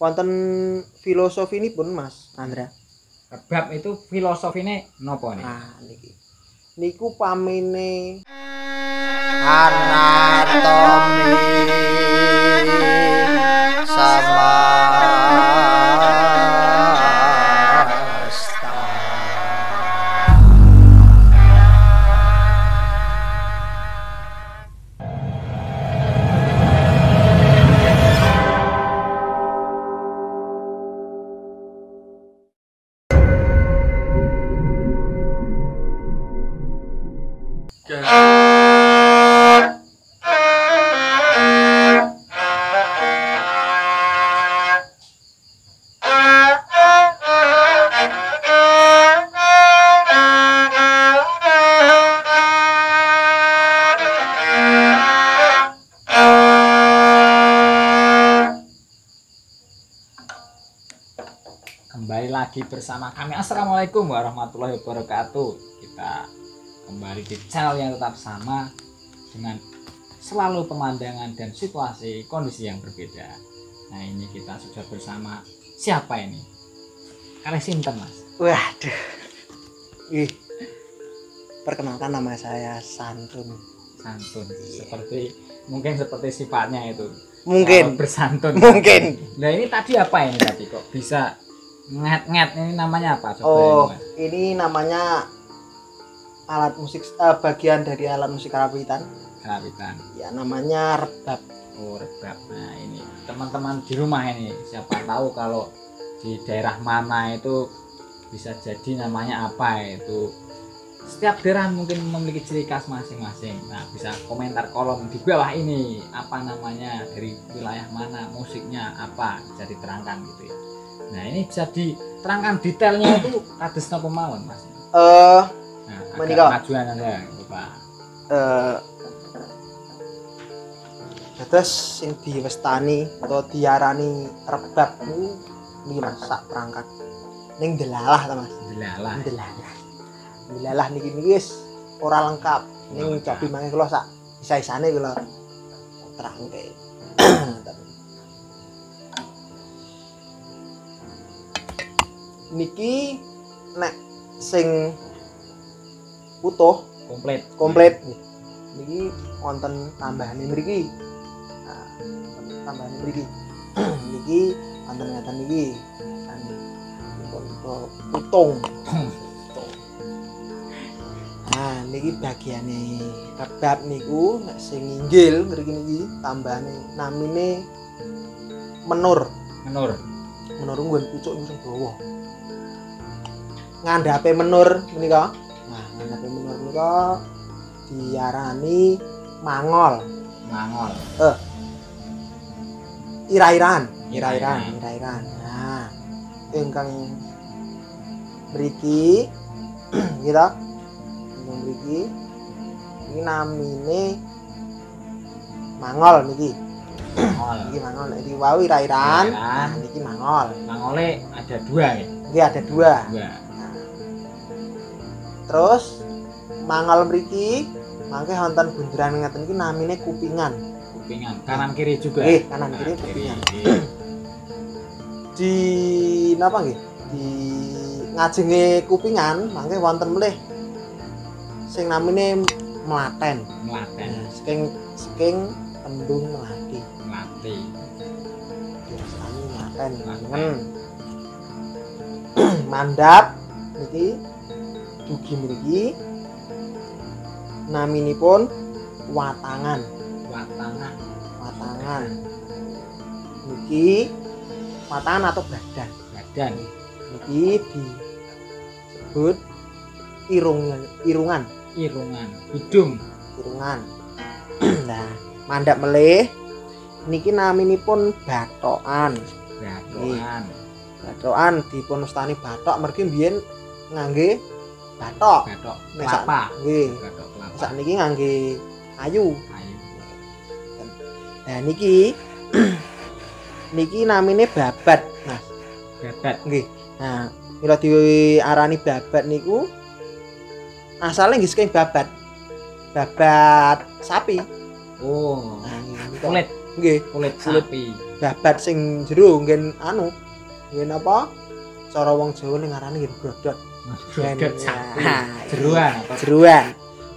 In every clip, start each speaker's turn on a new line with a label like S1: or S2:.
S1: wonten filosofinipun Mas Andra.
S2: Rebab itu filosofine nopo nih?
S1: Nah niki niku pamene anatomi samasta.
S2: Kembali lagi bersama kami. Assalamualaikum warahmatullahi wabarakatuh. Kita kembali di channel yang tetap sama dengan selalu pemandangan dan situasi kondisi yang berbeda. Nah ini kita sudah bersama siapa ini? Kalih sinten Mas?
S1: Waduh. Perkenalkan nama saya Santun.
S2: Santun. Mungkin seperti sifatnya itu.
S1: Mungkin
S2: bersantun.
S1: Mungkin.
S2: Nah ini tadi apa ini tadi kok bisa nget ini namanya apa?
S1: Coba ini namanya alat musik bagian dari alat musik karawitan.
S2: Karawitan.
S1: Ya namanya rebab.
S2: Oh rebab. Nah ini teman-teman di rumah ini siapa tahu kalau di daerah mana itu bisa jadi namanya apa itu. Setiap daerah mungkin memiliki ciri khas masing-masing. Nah bisa komentar kolom di bawah ini apa namanya, dari wilayah mana, musiknya apa, bisa diterangkan gitu ya. Nah ini bisa diterangkan detailnya itu kados napa mawon Mas? Nah,
S1: menika
S2: majuan Anda Bapak.
S1: Terus sing diwestani atau diarani rebab niku niki Mas sak perangkat. Ning delalah ta Mas?
S2: Delalah.
S1: Delalah niki wis ora lengkap. Ning cobi mangke kula sak isa-isane kula terangke. Niki nek sing utuh komplit niki wonten tambahane mriki. Nah, tambahane mriki. Niki wonten ngeten niki. Untuk utung. Nah, niki bagiane rebab niku nek sing inggil mriki niki tambahane namine menur. Menur nggon pucuk niku sing dawa. Ngandhape menur menika. Nah, ngandhape menur menika diarani mangol. Ira-iran. Nah, ingkang mriki gitu. Ingkang mriki iki namine mangol niki. Niki mangol nek diwau ira-iran. Nah, niki mangol.
S2: Mangole ada dua ya?
S1: Nggih ada dua. Terus mangol mriki mangke wonten bunderan ngeten iki namine kupingan.
S2: Kanan kiri juga.
S1: Nggih, kanan kiri kupingan. Di napa nggih? Di ngajenge kupingan mangke wonten melih sing namine mlaten. Saking tembung melati. Biasane mlaten. Mandap niki dugi mriki naminipun watangan. Niki watangan atau badan. Niki disebut irungan. Irungan. Nah, mandap melih niki naminipun bathokan. Bathokan dipun wastani bathok mergi mbiyen ngangge bathok
S2: kelapa.
S1: Nggih. Sakniki ngangge kayu. Nah niki namine babat, Mas.
S2: Babat.
S1: Nggih. Nah, mila diarani babat niku asale nggih saking babat sapi.
S2: Oh.
S1: Nah, Nggih,
S2: kulit sapi.
S1: babat sing jero nggen anu. Nggen apa? Cara wong Jawa ning ngarani nggen brodot.
S2: Brodot sapi.
S1: Nah,
S2: Jeruan atau
S1: jeruan.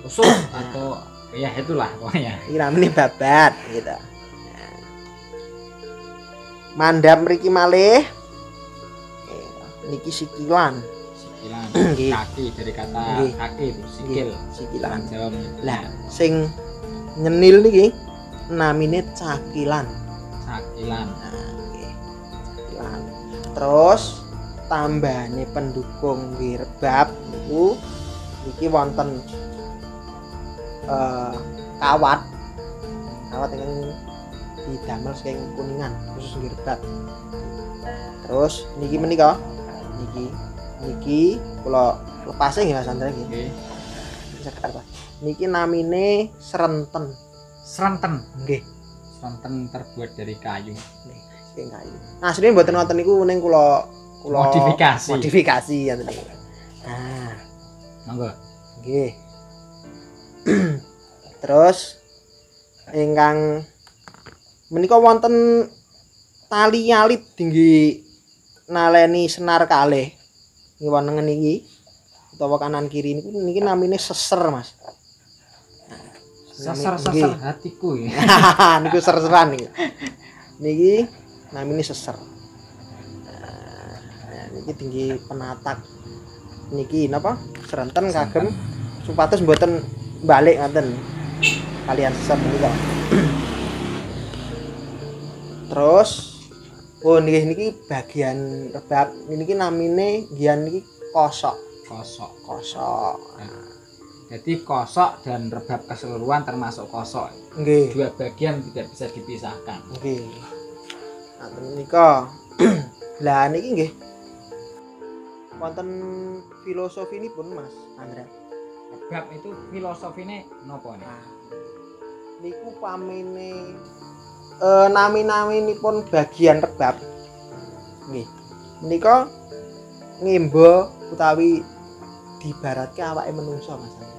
S2: usus atau ya itulah pokoknya.
S1: Iki namanya babat gitu. Mandap mriki malih. Niki sikilan.
S2: Sikilan.
S1: Nggih.
S2: Kaki dari kata
S1: Nggih.
S2: kaki itu sikil.
S1: Sikilan.
S2: Orang Jawa menyebutnya
S1: Lah, sing nyenil niki namine cakilan.
S2: cakilan.
S1: Nah, nggih. Cakilan. Terus tambahane pendukung nggih rebab niku niki wonten kawat. Kawat ingkang didamel saking kuningan khusus nggih rebab. Terus niki menika niki kula lepase nggih Mas Andra nggih.
S2: Nggih.
S1: Saged apa? Niki namine srenten.
S2: Srenten.
S1: Nggih.
S2: Srenten terbuat dari kayu.
S1: Nggih, saking kayu. Nah, asline mboten wonten niku ning kula
S2: Modifikasi.
S1: Modifikasi ngoten niku. Nah,
S2: Monggo.
S1: nggih. Terus ingkang menika wonten tali alit tinggi naleni senar kalih. Ngiwonengen iki utawa kanan kiri niku niki namine seser, Mas.
S2: Seser-seser hatiku ya.
S1: Niku ser-seran niku. Niki namine seser. Nah, niki tinggi penatak. Niki napa? Srenten kagem supados mboten balik ngoten. Kalian seser niku. Terus niki bagian rebab niki namine gian niki kosok.
S2: Kosok. Jadi kosok dan rebab keseluruhan termasuk kosok.
S1: Nggih.
S2: Dua bagian tidak bisa dipisahkan.
S1: Nggih. Nah, menika lah niki nggih wonten filosofinipun Mas Andra.
S2: Rebab itu filosofine nopo nih?
S1: Nah, niku pamene nami-naminipun bagian rebab. Nggih. Menika ngimba utawi dibaratke awake menungso Mas Andra.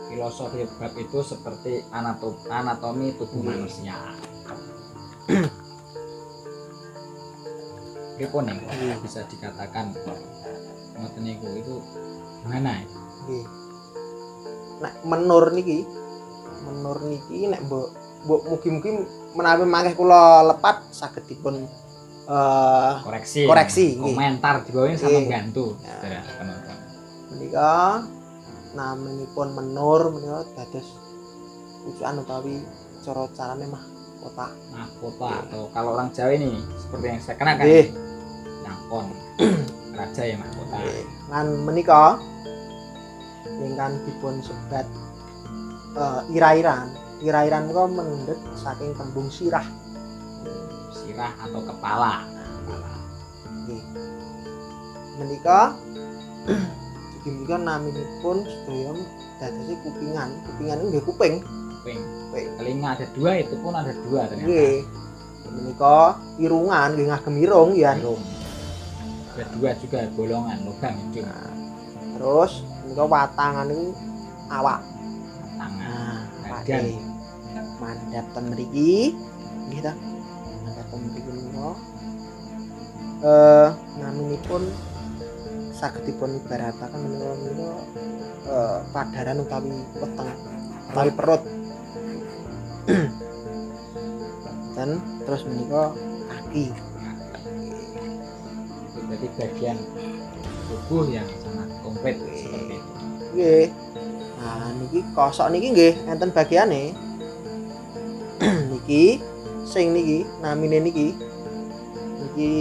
S2: Filosofi rebab itu seperti anatomi tubuh manusia. Pripun nih bisa dikatakan ngoten niku itu gimana ya?
S1: Nggih. Nek menur niki nek mbok mugi-mugi menawi mangke kula lepat saged dipun koreksi nggih.
S2: Komentar di bawah ini sama
S1: Nggih.
S2: bantu
S1: Ya.
S2: saudara penonton.
S1: Menika naminipun menur menika dados pucukan utawi carane mahkota.
S2: Mahkota atau kalau orang Jawa ini seperti yang saya kenal kan
S1: Nggih.
S2: nyangkon raja ya mahkota.
S1: Nggih. Lan menika ingkang dipun sebat ira-iran. Ira-iran menika mendhet saking tembung sirah.
S2: Sirah atau kepala.
S1: Nggih. Menika menika naminipun sedaya dados kupingan. Kupingan nggih kuping.
S2: Kuping.
S1: Kuping.
S2: Telinga ada dua, itu pun ada dua ternyata.
S1: Nggih. Menika irungan nggih ngagem irung ya.
S2: Irung. Ada dua juga bolongan lubang hidung.
S1: Nah, terus menika watangan niku awak.
S2: Tangan.
S1: Nah,
S2: Badan.
S1: mandhap ten mriki nggih ta. Mandhap ten mriki menika naminipun saged dipun ibarataken menika padaran utawi weteng utawi perut. Dan terus menika kaki.
S2: Itu berarti bagian tubuh yang sangat komplit seperti itu.
S1: Nggih. Nah, niki kosok niki nggih enten bagiane. Niki sing niki namine niki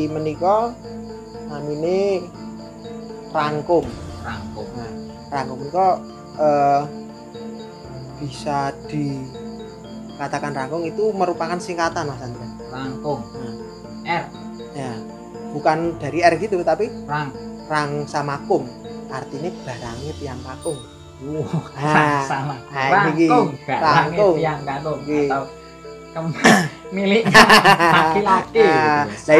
S1: menika namine rangkum.
S2: Rangkum.
S1: Nah, rangkum menika bisa dikatakan rangkum itu merupakan singkatan Mas Andra.
S2: Rangkum.
S1: Nah,
S2: R.
S1: ya. Bukan dari R gitu tapi
S2: Rang.
S1: rang sama kum. Artinya barangnya piyambakung.
S2: Rang sama.
S1: Rangkum.
S2: Barangnya tiang gantung
S1: Nggih.
S2: atau miliknya laki-laki.
S1: Nah,
S2: gitu.
S1: nah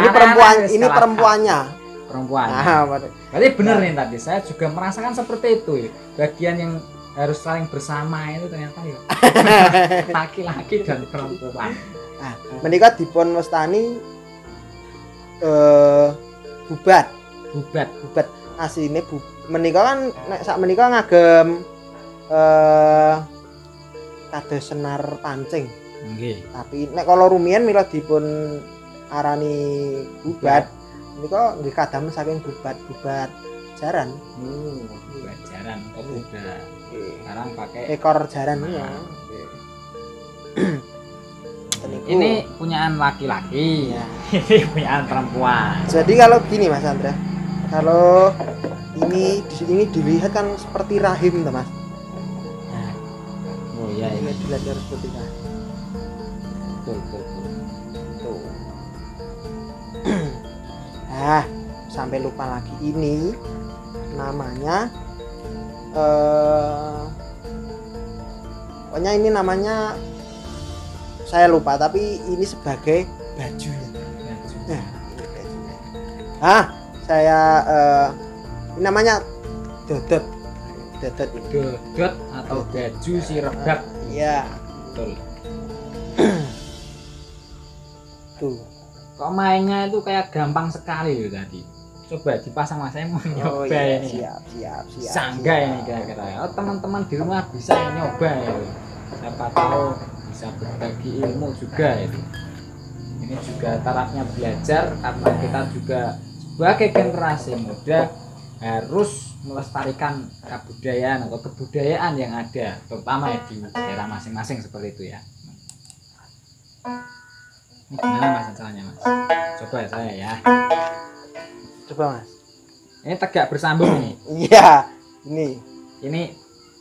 S1: ini perempuannya.
S2: Perempuan.
S1: Nah, berarti
S2: Berarti benar nih tadi saya juga merasakan seperti itu ya. Bagian yang harus saling bersama itu ternyata ya laki-laki dan perempuan.
S1: Nah, menika dipun wastani bubat. Asline menika kan nek sak menika ngagem kados senar pancing.
S2: Nggih.
S1: Tapi nek kala rumiyin mila dipun arani bubat menika nggih kadamel saking bubat jaran.
S2: Bubat jaran kok bubat. Sekarang pakai
S1: ekor jaran ya.
S2: Ini punyaan laki-laki. Ya. Ini punyaan perempuan.
S1: Jadi kalau gini Mas Andra, kalau ini di sini dilihat kan seperti rahim, toh Mas. Nah,
S2: oh iya, ini
S1: dilihat seperti rahim.
S2: Betul.
S1: Tuh. Ah, sampai lupa lagi ini namanya pokoknya ini namanya saya lupa, tapi ini sebagai bajunya. Nah, ini bajunya. Saya ini namanya dodot
S2: atau baju si rebab.
S1: Iya,
S2: betul.
S1: Tuh.
S2: Kok mainnya itu kayak gampang sekali loh tadi. Coba dipasang Mas, saya mau nyoba
S1: iya,
S2: ini.
S1: Siap.
S2: Sangga ini kira-kira. Oh, teman-teman di rumah bisa nyoba ya. Siapa tahu bisa berbagi ilmu juga itu. Ini juga tarafnya belajar karena kita juga sebagai generasi muda harus melestarikan kebudayaan yang ada, terutama ya di daerah masing-masing seperti itu ya. Ini gimana Mas caranya Mas? Coba saya ya.
S1: Coba Mas.
S2: Ini tegak bersambung ini.
S1: Iya, ini.
S2: Ini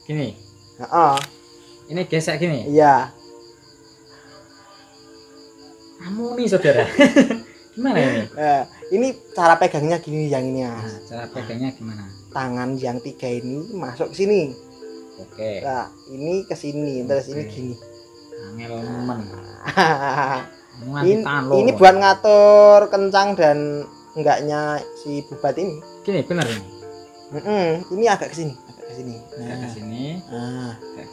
S2: gini. Ini gesek gini.
S1: Iya.
S2: Kamu nih saudara. Gimana ini?
S1: Ini cara pegangnya gini yang ini Mas.
S2: Nah, cara pegangnya gimana?
S1: Tangan yang 3 ini masuk ke sini.
S2: Oke.
S1: Nah, ini ke sini, terus ini gini.
S2: Angel men.
S1: Ini buat ngatur kencang dan enggaknya si bubat ini.
S2: Gini bener ini.
S1: Ini agak ke sini,
S2: agak ke sini.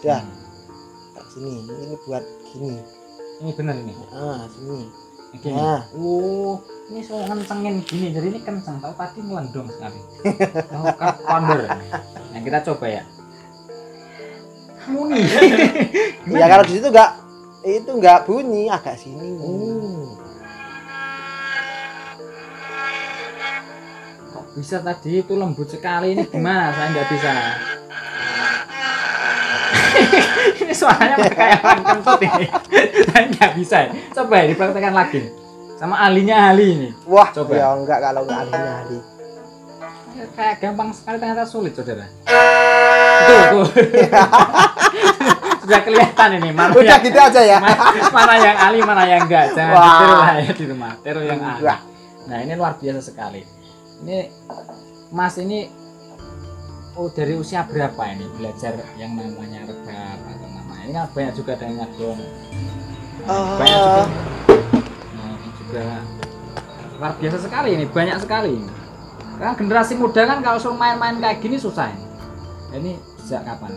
S1: Ya. Agak sini. Ini buat gini.
S2: Ini bener ini.
S1: Sini.
S2: Gini. Ini so kencengin gini. Jadi ini kenceng, tahu tadi melendong sekali. Oh, kondor. Nah, kita coba ya. Kamu nih.
S1: Ya kalau di situ enggak bunyi, agak sini.
S2: Kok bisa tadi itu lembut sekali, ini gimana? Saya nggak bisa. Ini suaranya kayak orang kentut ini. Saya nggak bisa. Coba ya dipraktekkan lagi sama ahlinya ini.
S1: Wah,
S2: coba.
S1: Ya enggak kalau nggak ahli.
S2: Kayak gampang sekali, ternyata sulit saudara. Tuh. Sudah kelihatan ini mana
S1: udah yang, gitu aja ya.
S2: Mana yang ahli, mana yang enggak. Jangan ditiru lah ya di rumah. Tiru yang ahli. Nah, ini luar biasa sekali. Ini Mas ini dari usia berapa ini belajar yang namanya rebab atau namanya? Ini kan banyak juga ada yang nyadong. Banyak juga. Nah, ini juga luar biasa sekali ini, banyak sekali. Karena generasi muda kan kalau suruh main-main kayak gini susah ini. Ini sejak kapan?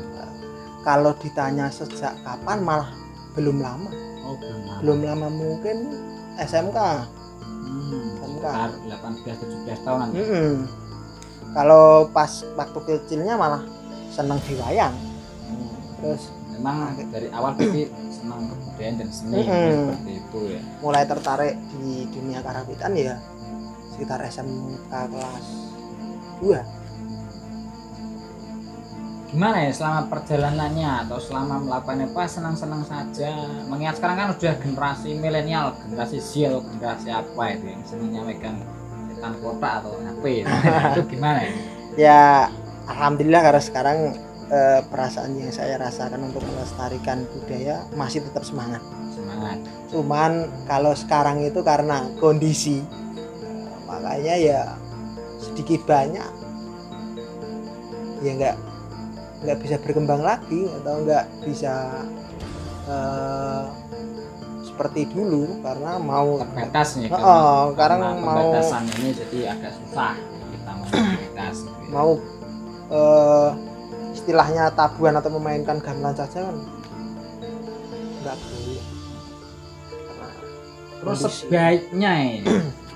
S1: Kalau ditanya sejak kapan malah belum lama.
S2: Oh,
S1: belum lama mungkin SMK.
S2: SMK 18-17 tahunan.
S1: Kalau pas waktu kecilnya malah senang diwayang. Terus
S2: memang dari awal berarti senang kebudayaan dan seni seperti itu ya.
S1: Mulai tertarik di dunia karawitan ya sekitar SMK kelas 2.
S2: Gimana ya selama perjalanannya atau selama melakukan apa, senang-senang saja? Mengingat sekarang kan udah generasi milenial, generasi Z, generasi apa itu yang senangnya megang setan kotak atau HP itu gimana ya?
S1: Ya alhamdulillah karena sekarang perasaan yang saya rasakan untuk melestarikan budaya masih tetap semangat. Cuman kalau sekarang itu karena kondisi makanya ya sedikit banyak ya nggak bisa berkembang lagi atau nggak bisa seperti dulu karena mau
S2: terbatas nih.
S1: Karena mau
S2: pembatasan ini jadi agak susah kita membatas.
S1: Mau istilahnya tabuhan atau memainkan gamelan saja kan nggak boleh karena
S2: Terus sebaiknya ini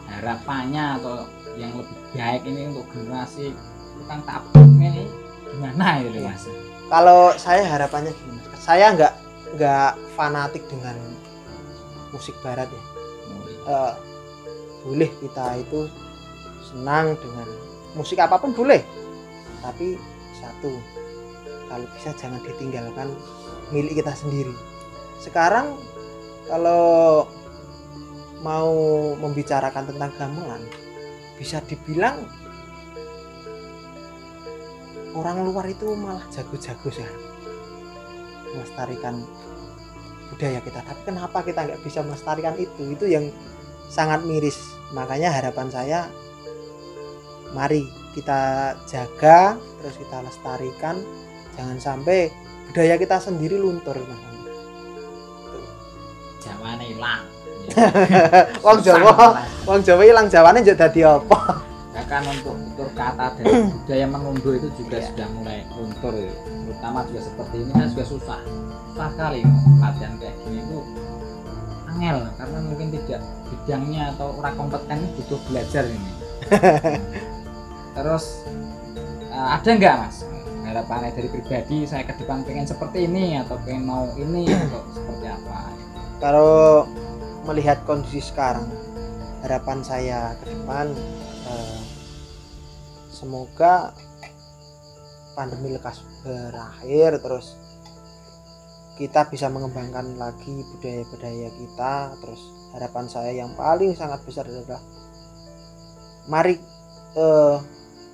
S2: harapannya atau yang lebih baik ini untuk generasi tukang tapluk ini gimana itu Mas?
S1: Kalau saya harapannya gini, saya nggak fanatik dengan musik barat ya. Boleh kita itu senang dengan musik apapun boleh, tapi satu, kalau bisa jangan ditinggalkan milik kita sendiri. Sekarang kalau mau membicarakan tentang gamelan, bisa dibilang orang luar itu malah jago-jago sih melestarikan budaya kita. Tapi kenapa kita nggak bisa melestarikan itu? Itu yang sangat miris. Makanya harapan saya, mari kita jaga, terus kita lestarikan, jangan sampai budaya kita sendiri luntur.
S2: Jawane hilang.
S1: Wong Jawa hilang, Jawane njak dadi apa?
S2: Bahkan untuk tutur kata dan budaya mengunduh itu juga sudah mulai luntur ya. Terutama juga seperti ini kan juga susah sekali latihan kayak gini itu angel karena mungkin tidak bidangnya atau orang kompeten butuh belajar ini. Terus ada nggak Mas harapannya dari pribadi, saya ke depan pengen seperti ini atau pengen mau ini atau seperti apa?
S1: Kalau melihat kondisi sekarang, harapan saya ke depan semoga pandemi lekas berakhir, terus kita bisa mengembangkan lagi budaya-budaya kita. Terus harapan saya yang paling sangat besar adalah mari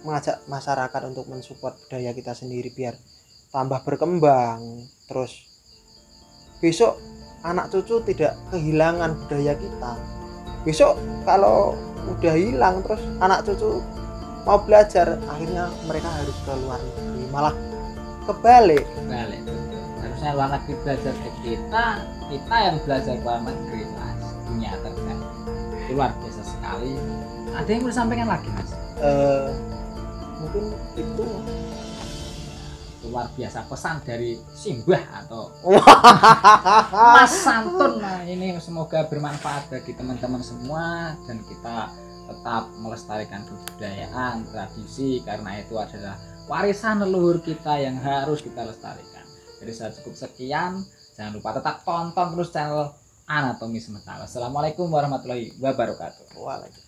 S1: mengajak masyarakat untuk mensupport budaya kita sendiri biar tambah berkembang. Terus besok anak cucu tidak kehilangan budaya kita. Besok kalau udah hilang terus anak cucu mau belajar, akhirnya mereka harus ke luar negeri, malah kebalik.
S2: Harusnya luar negeri belajar ke kita yang belajar ke luar negeri. Mas, dunia terbaik itu luar biasa sekali. Ada yang mau disampaikan lagi Mas?
S1: Mungkin itu
S2: luar biasa pesan dari Simbah atau Mas Santun. Nah, ini semoga bermanfaat bagi teman-teman semua dan kita tetap melestarikan kebudayaan, tradisi, karena itu adalah warisan leluhur kita yang harus kita lestarikan. Jadi saya cukup sekian, jangan lupa tetap tonton terus channel Anatomi Sementara. Assalamualaikum warahmatullahi wabarakatuh.
S1: Waalaikumsalam.